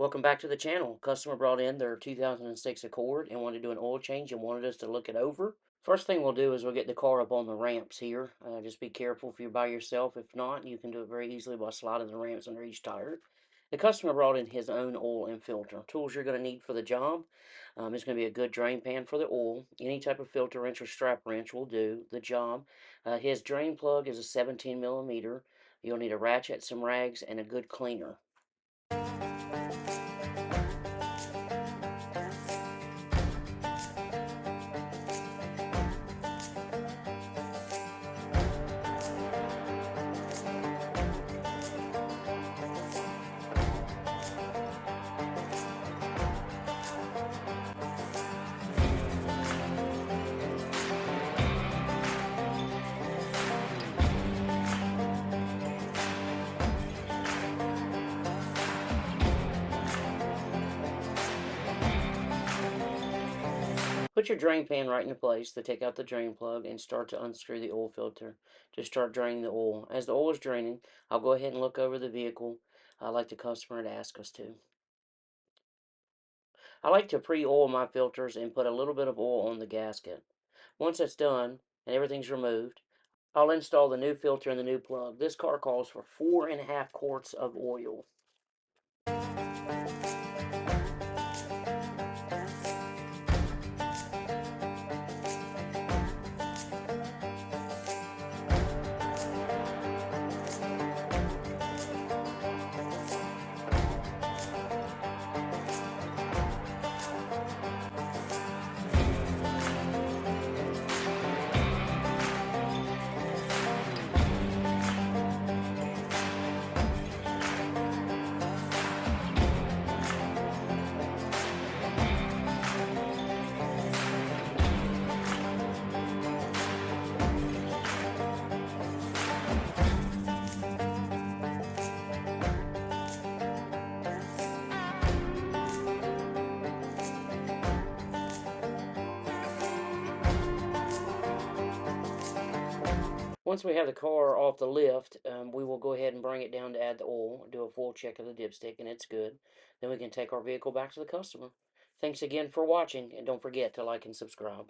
Welcome back to the channel. Customer brought in their 2006 Accord and wanted to do an oil change and wanted us to look it over. First thing we'll do is we'll get the car up on the ramps here. Just be careful if you're by yourself. If not, you can do it very easily by sliding the ramps under each tire. The customer brought in his own oil and filter. Tools you're going to need for the job. It's going to be a good drain pan for the oil. Any type of filter wrench or strap wrench will do the job. His drain plug is a 17 millimeter. You'll need a ratchet, some rags, and a good cleaner. Put your drain pan right into place to take out the drain plug and start to unscrew the oil filter to start draining the oil. As the oil is draining, I'll go ahead and look over the vehicle like the customer had asked us to. I like to pre-oil my filters and put a little bit of oil on the gasket. Once that's done and everything's removed, I'll install the new filter and the new plug. This car calls for 4.5 quarts of oil. Once we have the car off the lift, we will go ahead and bring it down to add the oil, do a full check of the dipstick, and it's good. Then we can take our vehicle back to the customer. Thanks again for watching, and don't forget to like and subscribe.